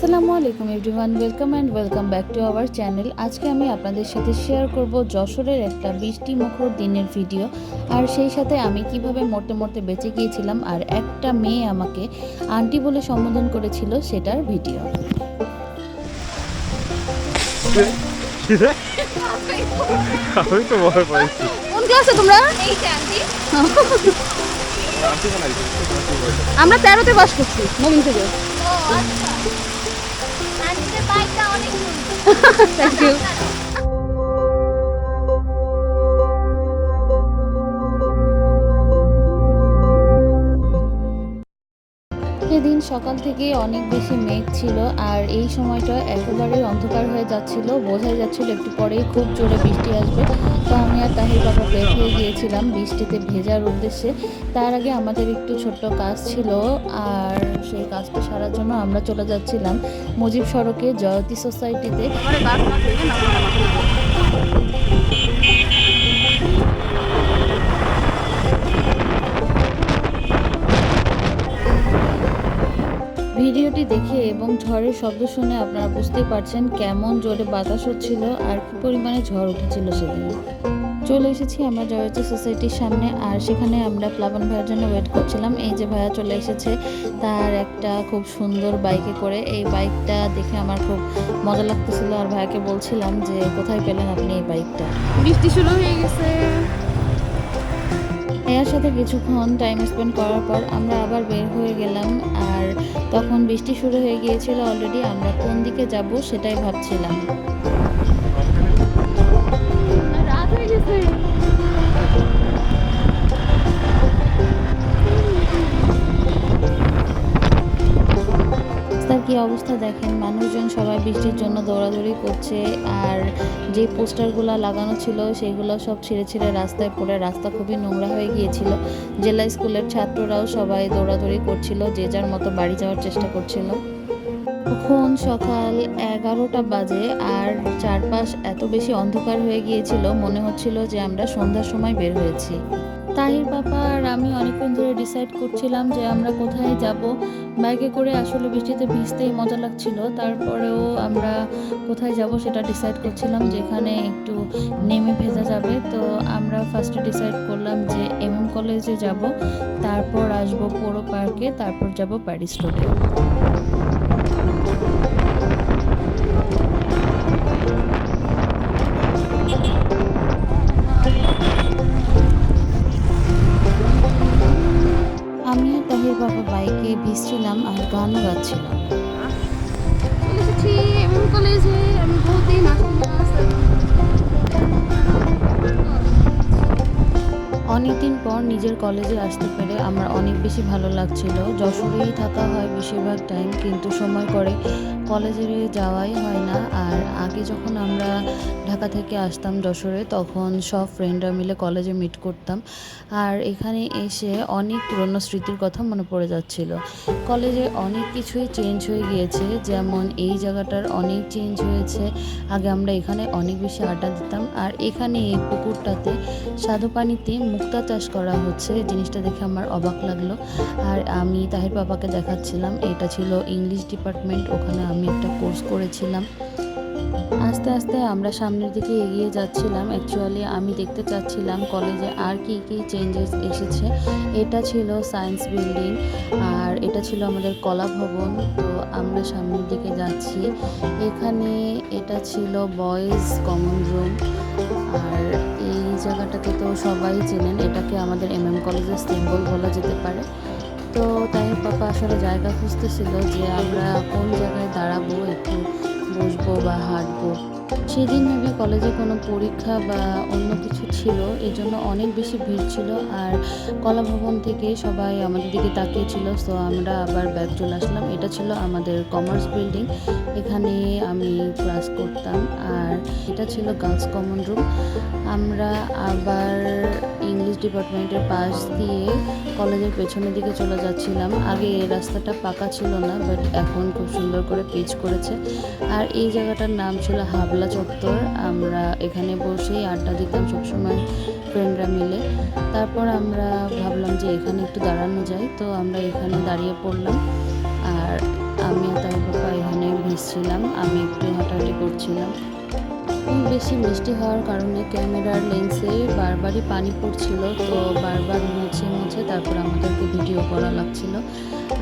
আসসালামু আলাইকুম everyone, welcome back to our channel. আজকে আমি আপনাদের সাথে শেয়ার করব যশোরের একটা বৃষ্টি মুখর দিনের ভিডিও, আর সেই সাথে আমি কিভাবে মরতে মরতে বেঁচে গিয়েছিলাম আর একটা মেয়ে আমাকে আন্টি বলে সম্বোধন করেছিল সেটার ভিডিও। আমি তো ভয় পাইছি। কোন ক্লাসে তোমরা? এই যে আন্টি আমরা 13তে পাস করছি নবীন থেকে। ও আচ্ছা আন্টির বাইকটা অনেক সুন্দর। Thank you. সেদিন সকাল থেকে অনেক বেশি মেঘ ছিল আর এই সময়টা একেবারেই অন্ধকার হয়ে যাচ্ছিল, বোঝাই যাচ্ছিল একটু পরেই খুব জোরে বৃষ্টি আসবে। তো আমি আর তাহির বাবা বের হয়ে গিয়েছিলাম বৃষ্টিতে ভেজার উদ্দেশ্যে। তার আগে আমাদের একটু ছোট্ট কাজ ছিল, আর সেই কাজটা সারার জন্য আমরা চলে যাচ্ছিলাম মুজিব সড়কে জয়তী সোসাইটিতে। ভিডিওটি দেখে এবং ঝড়ের শব্দ শুনে আপনারা বুঝতেই পারছেন কেমন জোরে বাতাস হচ্ছিল আর কি পরিমাণে ঝড় উঠেছিল সেদিন। চলে এসেছি আমরা জয়তী সোসাইটির সামনে, আর সেখানে আমরা প্লাবন ভাইয়ের জন্য ওয়েট করছিলাম। এই যে ভাইয়া চলে এসেছে তার একটা খুব সুন্দর বাইকে করে। এই বাইকটা দেখে আমার খুব মজা লাগতেছিল, আর ভাইয়াকে বলছিলাম যে কোথায় পেলেন আপনি এই বাইকটা। বৃষ্টি শুরু হয়ে গেছে। এর সাথে কিছুক্ষণ টাইম স্পেন্ড করার পর আমরা আবার বের হয়ে গেলাম, আর তখন বৃষ্টি শুরু হয়ে গিয়েছিল অলরেডি। আমরা কোন দিকে যাব সেটাই ভাবছিলাম। রাত হয়ে গেছে। রাস্তার কি অবস্থা দেখেন, মানুষজন সবাই বৃষ্টির জন্য দৌড়াদৌড়ি করছে, আর যে পোস্টারগুলো লাগানো ছিল সেগুলো সব ছিঁড়ে ছিঁড়ে রাস্তায় পড়ে রাস্তা খুবই নোংরা হয়ে গিয়েছিল। জেলা স্কুলের ছাত্ররাও সবাই দৌড়াদৌড়ি করছিল, যে যার মতো বাড়ি যাওয়ার চেষ্টা করছিল। তখন সকাল 11টা বাজে আর চারপাশ এত বেশি অন্ধকার হয়ে গিয়েছিল, মনে হচ্ছিল যে আমরা সন্ধ্যার সময় বের হয়েছি। তাহির বাবা আর আমি অনেকক্ষণ ধরে ডিসাইড করছিলাম যে আমরা কোথায় যাব। বাইকে করে আসলে বৃষ্টিতে ভিজতেই মজা লাগছিল, তারপরেও আমরা কোথায় যাব সেটা ডিসাইড করছিলাম, যেখানে একটু নেমে ভেজা যাবে। তো আমরা ফার্স্টে ডিসাইড করলাম যে MM কলেজে যাব, তারপর আসবো পৌর পার্কে, তারপর যাব প্যারিস রোডে। আমি আর তাহির বাবা বাইকে ভিজছিলাম আর গানও গাচ্ছিলাম। চলে এসেছি এমএম কলেজে। আমি বহুদিন আসি না। অনেকদিন পর নিজের কলেজে আসতে পেরে আমার অনেক বেশি ভালো লাগছিল। যশোরেই থাকা হয় বেশিরভাগ টাইম, কিন্তু সময় করে কলেজে যাওয়াই হয় না। আর আগে যখন আমরা ঢাকা থেকে আসতাম যশোরে, তখন সব ফ্রেন্ডরা মিলে কলেজে মিট করতাম, আর এখানে এসে অনেক পুরনো স্মৃতির কথা মনে পড়ে যাচ্ছিল। কলেজে অনেক কিছুই চেঞ্জ হয়ে গিয়েছে, যেমন এই জায়গাটার অনেক চেঞ্জ হয়েছে। আগে আমরা এখানে অনেক বেশি আড্ডা দিতাম, আর এখানে এই পুকুরটাতে স্বাদু পানিতে মুক্তা চাষ করা হচ্ছে, জিনিসটা দেখে আমার অবাক লাগলো। আর আমি তাহির বাবাকে দেখাচ্ছিলাম, এটা ছিল ইংলিশ ডিপার্টমেন্ট, ওখানে আমি একটা কোর্স করেছিলাম। আস্তে আস্তে আমরা সামনের দিকে এগিয়ে যাচ্ছিলাম। অ্যাকচুয়ালি আমি দেখতে চাচ্ছিলাম কলেজে আর কি কি চেঞ্জেস এসেছে। এটা ছিল সায়েন্স বিল্ডিং, আর এটা ছিল আমাদের কলা ভবন। তো আমরা সামনের দিকে যাচ্ছি। এখানে এটা ছিল বয়েজ কমন রুম, আর এই জায়গাটাকে তো সবাই চেনেন, এটাকে আমাদের MM কলেজের সিম্বল বলা যেতে পারে। তো তাই পাপা আসলে জায়গা খুঁজতেছিল যে আমরা কোন জায়গায় দাঁড়াবো, একটু বসবো বা হাঁটবো। সেদিন মেবি কলেজে কোনো পরীক্ষা বা অন্য কিছু ছিল, এই জন্য অনেক বেশি ভিড় ছিল, আর কলা ভবন থেকে সবাই আমাদের দিকে তাকিয়েছিল। সো আমরা আবার ব্যাক চলে আসলাম। এটা ছিল আমাদের কমার্স বিল্ডিং, এখানে আমি ক্লাস করতাম, আর এটা ছিল গার্লস কমন রুম। আমরা আবার ইংলিশ ডিপার্টমেন্টের পাশ দিয়ে কলেজের পেছনের দিকে চলে যাচ্ছিলাম। আগে এই রাস্তাটা পাকা ছিল না, বাট এখন খুব সুন্দর করে পিচ করেছে। আর এই জায়গাটার নাম ছিল হাবলা চত্বর। আমরা এখানে বসেই আড্ডা দিতাম সবসময় ফ্রেন্ডরা মিলে। তারপর আমরা ভাবলাম যে এখানে একটু দাঁড়ানো যায়, তো আমরা এখানে দাঁড়িয়ে পড়লাম, আর আমি আর তার বাবা এখানে আসছিলাম, আমি একটু হাঁটাহাঁটি করছিলাম। খুব বেশি বৃষ্টি হওয়ার কারণে ক্যামেরার লেন্সে বারবারই পানি পড়ছিল, তো বারবার মুছে মুছে তারপর আমাদেরকে ভিডিও করা লাগছিল।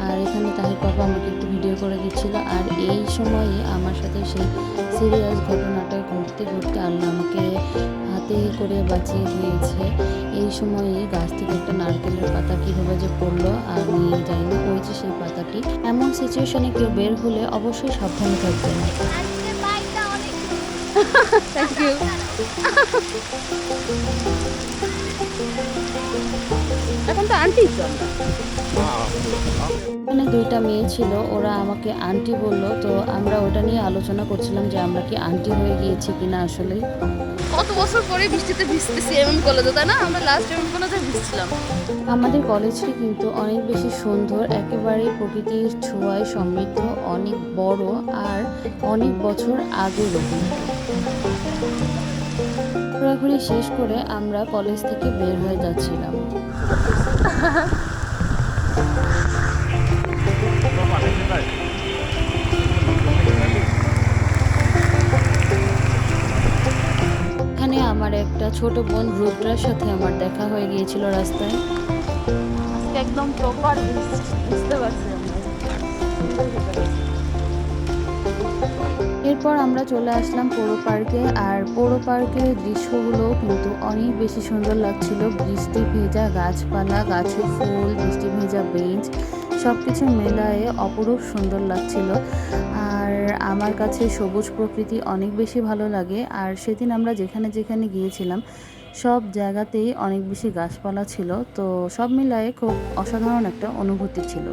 আর এখানে তাহির পাপা আমাকে একটু ভিডিও করে দিচ্ছিল। আর এই সময়ে আমার সাথে সেই সিরিয়াস ঘটনাটা ঘটতে ঘটতে আল্লাহ আমাকে হাতে করে বাঁচিয়ে দিয়েছে। এই সময়ে গাছ থেকে একটা নারকেলের পাতা কীভাবে যে পড়লো আমি জানি না, ওই যে সেই পাতাটি। এমন সিচুয়েশনে কেউ বের হলে অবশ্যই সাবধানে থাকবেন। আজকে বাইকটা অনেক থ্যাংক ইউ। এখন তো আন্টি তো আমরা। এখানে দুইটা মেয়ে ছিল, ওরা আমাকে আন্টি বললো, তো আমরা ওটা নিয়ে আলোচনা করছিলাম যে আমরা কি আন্টি হয়ে গিয়েছি কিনা আসলে। কত বছর পরে বৃষ্টিতে ভিজতেছি এমএম কলেজে, তাই না? আমরা লাস্ট এমএম কলেজে ভিজছিলাম। আমাদের কলেজটি কিন্তু অনেক বেশি সুন্দর, একেবারেই প্রকৃতির ছোঁয়ায় সমৃদ্ধ, অনেক বড় আর অনেক বছর আগের। ঘোরাঘুরি শেষ করে আমরা কলেজ থেকে বের হয়ে যাচ্ছিলাম। এখানে আমার একটা ছোট বোন রুদ্রার সাথে আমার দেখা হয়ে গিয়েছিল রাস্তায়। আজকে একদম প্রপার বুঝতে পারছি আমরা। এরপর আমরা চলে আসলাম পৌর পার্কে। আর পৌর পার্কের দৃশ্যগুলো কিন্তু অনেক বেশি সুন্দর লাগছিল। বৃষ্টি ভেজা গাছপালা, গাছের ফুল, বৃষ্টি ভেজা বেঞ্চ, সব কিছু মেলায়ে অপরূপ সুন্দর লাগছিল। আর আমার কাছে সবুজ প্রকৃতি অনেক বেশি ভালো লাগে। আর সেদিন আমরা যেখানে যেখানে গিয়েছিলাম সব জায়গাতেই অনেক বেশি গাছপালা ছিল, তো সব মিলায়ে খুব অসাধারণ একটা অনুভূতি ছিল।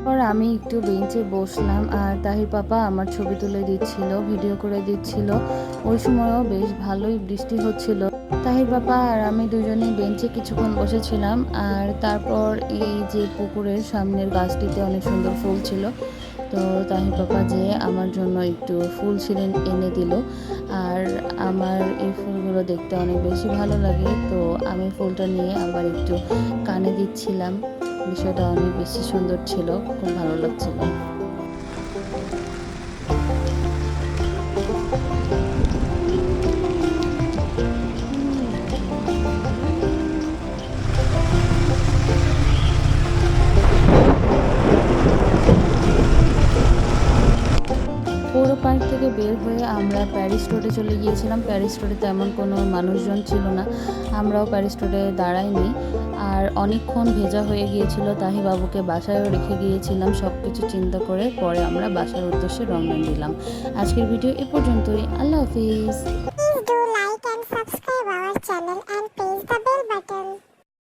পর আমি একটু বেঞ্চে বসলাম আর তাহির পাপা আমার ছবি তুলে দিচ্ছিল, ভিডিও করে দিচ্ছিল। ওই সময়ও বেশ ভালোই বৃষ্টি হচ্ছিল। তাহির পাপা আর আমি দুজনেই বেঞ্চে কিছুক্ষণ বসেছিলাম। আর তারপর এই যে পুকুরের সামনের গাছটিতে অনেক সুন্দর ফুল ছিল, তো তাহির পাপা যে আমার জন্য একটু ফুল ছিলেন এনে দিল। আর আমার এই ফুলগুলো দেখতে অনেক বেশি ভালো লাগে, তো আমি ফুলটা নিয়ে আবার একটু কানে দিচ্ছিলাম। বিষয়টা অনেক বেশি সুন্দর ছিল, খুব ভালো লাগছিল। পৌর পার্ক থেকে বের হয়ে আমরা প্যারিস রোডে চলে গিয়েছিলাম। প্যারিস রোডে তেমন কোনো মানুষজন ছিল না, আমরাও প্যারিস রোডে দাঁড়াইনি। আর অনেকক্ষণ ভেজা হয়ে গিয়েছিল, তাহি বাবুকে বাসায়ও রেখে গিয়েছিলাম সব কিছু চিন্তা করে। পরে আমরা বাসার উদ্দেশ্যে রওনা দিলাম। আজকের ভিডিও এ পর্যন্তই। আল্লাহ হাফিজ। Please do like and subscribe our channel.